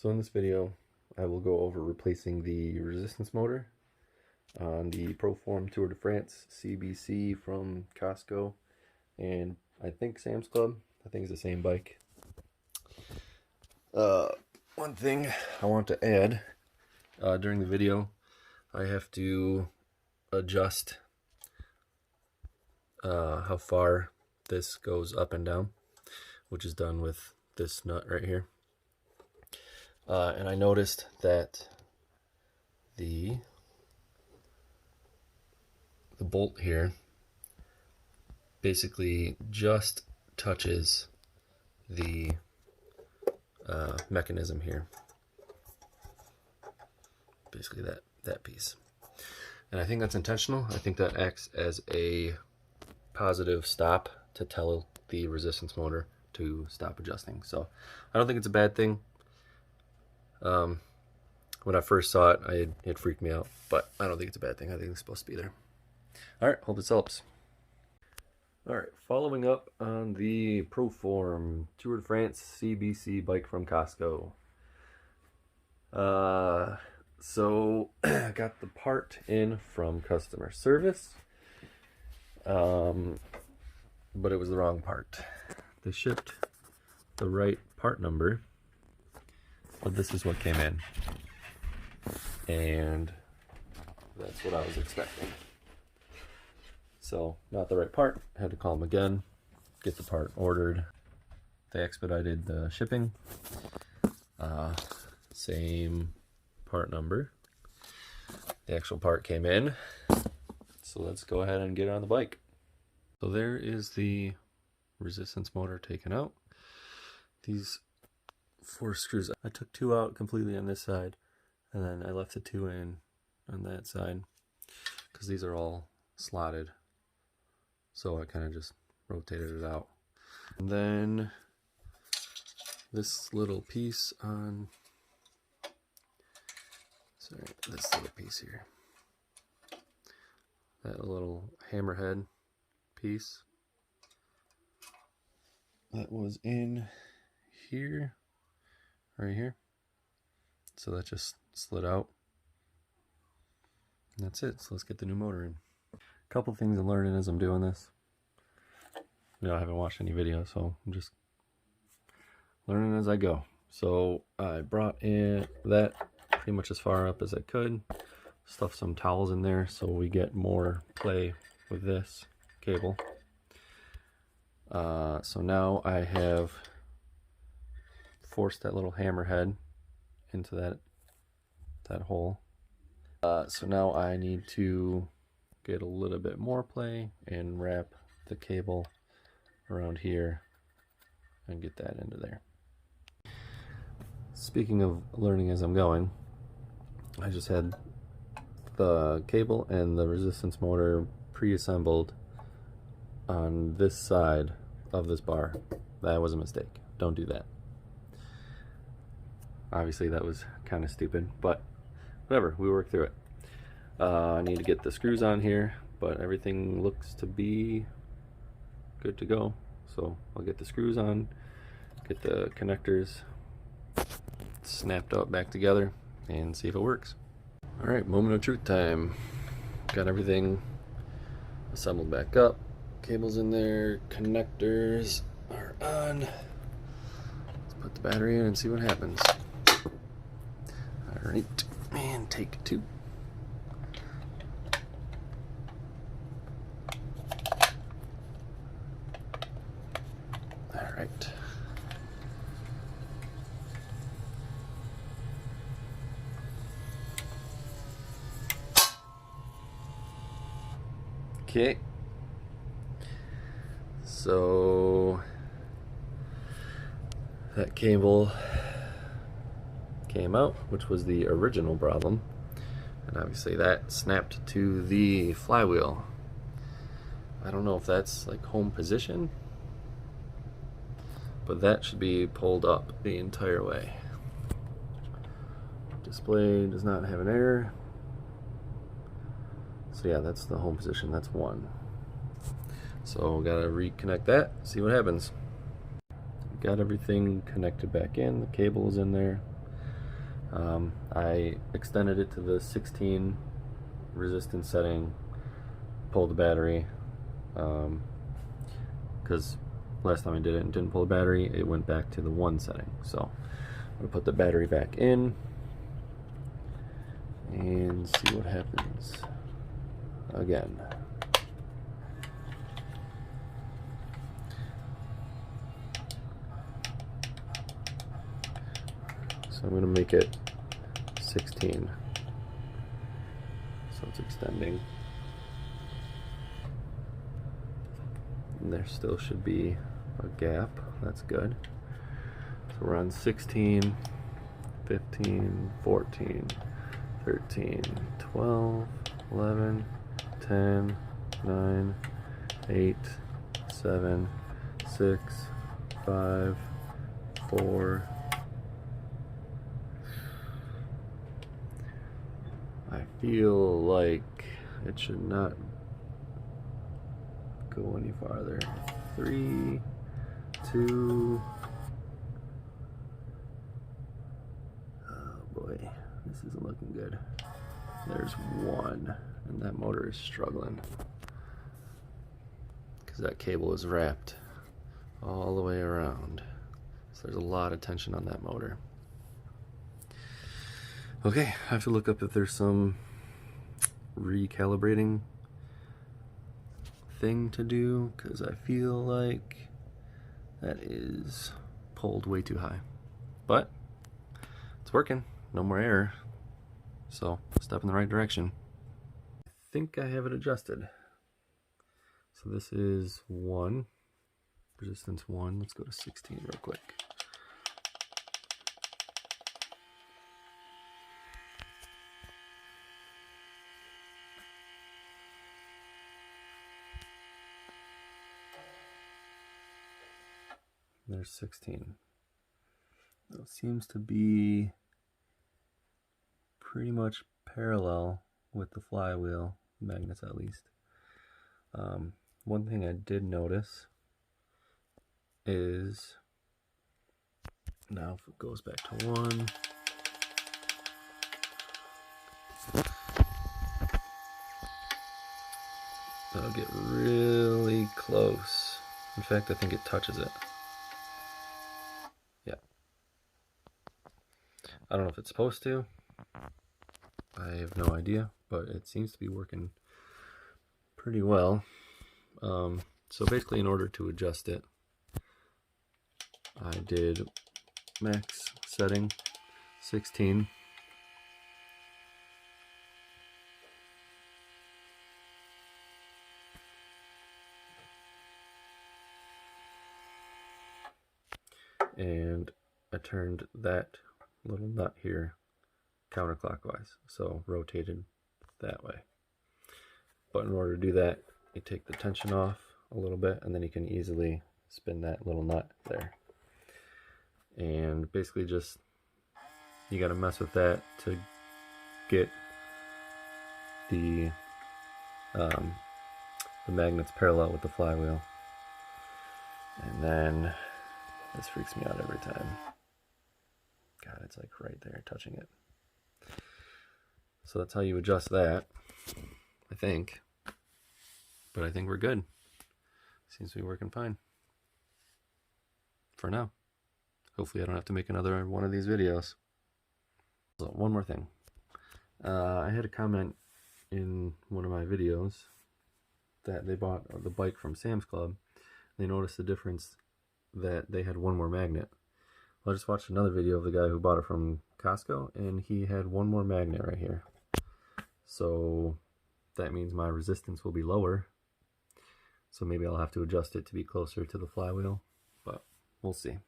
So in this video, I will go over replacing the resistance motor on the Proform Tour de France CBC from Costco and I think Sam's Club. I think it's the same bike. One thing I want to add during the video, I have to adjust how far this goes up and down, which is done with this nut right here. And I noticed that the bolt here basically just touches the mechanism here. Basically that piece. And I think that's intentional. I think that acts as a positive stop to tell the resistance motor to stop adjusting. So I don't think it's a bad thing. When I first saw it, it freaked me out, but I don't think it's a bad thing. I think it's supposed to be there. Alright, hope this helps. Alright, following up on the Proform Tour de France CBC bike from Costco. So I got the part in from customer service, but it was the wrong part. They shipped the right part number, but this is what came in, and that's what I was expecting. So not the right part. I had to call them again, get the part ordered. They expedited the shipping. Same part number. The actual part came in. So let's go ahead and get on the bike. So there is the resistance motor taken out. These 4 screws, I took 2 out completely on this side, and then I left the 2 in on that side because these are all slotted. So I kind of just rotated it out. And then this little piece on, sorry, this little piece here, that little hammerhead piece that was in here, right here. So that just slid out. And that's it. So let's get the new motor in. A couple things I'm learning as I'm doing this. I haven't watched any videos, so I'm just learning as I go. So I brought in that pretty much as far up as I could. Stuffed some towels in there so we get more play with this cable. So now I have forced that little hammerhead into that hole. So now I need to get a little bit more play and wrap the cable around here and get that into there. Speaking of learning as I'm going, I just had the cable and the resistance motor pre-assembled on this side of this bar. That was a mistake. Don't do that. Obviously that was kind of stupid, but whatever, we worked through it. I need to get the screws on here, but everything looks to be good to go. So I'll get the screws on, get the connectors snapped up back together, and see if it works. Alright, moment of truth time. Got everything assembled back up. Cables in there, connectors are on. Let's put the battery in and see what happens. Alright, and take 2. Alright. Okay. So that cable came out, which was the original problem, and obviously that snapped to the flywheel. I don't know if that's like home position, but that should be pulled up the entire way. Display does not have an error. So yeah, that's the home position, that's 1. So gotta reconnect that, see what happens. Got everything connected back in, the cable is in there. I extended it to the 16 resistance setting, pulled the battery, because last time I did it and didn't pull the battery, it went back to the 1 setting. So I'm going to put the battery back in and see what happens again. So I'm going to make it 16. So it's extending. And there still should be a gap. That's good. So we're on 16, 15, 14, 13, 12, 11, 10, 9, 8, 7, 6, 5, 4. I feel like it should not go any farther. 3, 2. Oh boy, this isn't looking good. There's 1, and that motor is struggling because that cable is wrapped all the way around. So there's a lot of tension on that motor. Okay, I have to look up if there's some recalibrating thing to do, because I feel like that is pulled way too high. But it's working, no more error, so step in the right direction. I think I have it adjusted. So this is 1, resistance 1. Let's go to 16 real quick. There's 16. It seems to be pretty much parallel with the flywheel magnets, at least. One thing I did notice is, now if it goes back to 1, that'll get really close. In fact, I think it touches it. Yeah. I don't know if it's supposed to. I have no idea, but it seems to be working pretty well. So basically, in order to adjust it, I did max setting 16. And I turned that little nut here counterclockwise, so rotated that way. But in order to do that, you take the tension off a little bit, and then you can easily spin that little nut there. And basically just, you got to mess with that to get the magnets parallel with the flywheel. And then this freaks me out every time. God, it's like right there, touching it. So that's how you adjust that, I think. But I think we're good. Seems to be working fine. For now. Hopefully I don't have to make another one of these videos. So one more thing. I had a comment in one of my videos that they bought the bike from Sam's Club. They noticed the difference that they had 1 more magnet. Well, I just watched another video of the guy who bought it from Costco, and he had 1 more magnet right here. So that means my resistance will be lower. So maybe I'll have to adjust it to be closer to the flywheel, but we'll see.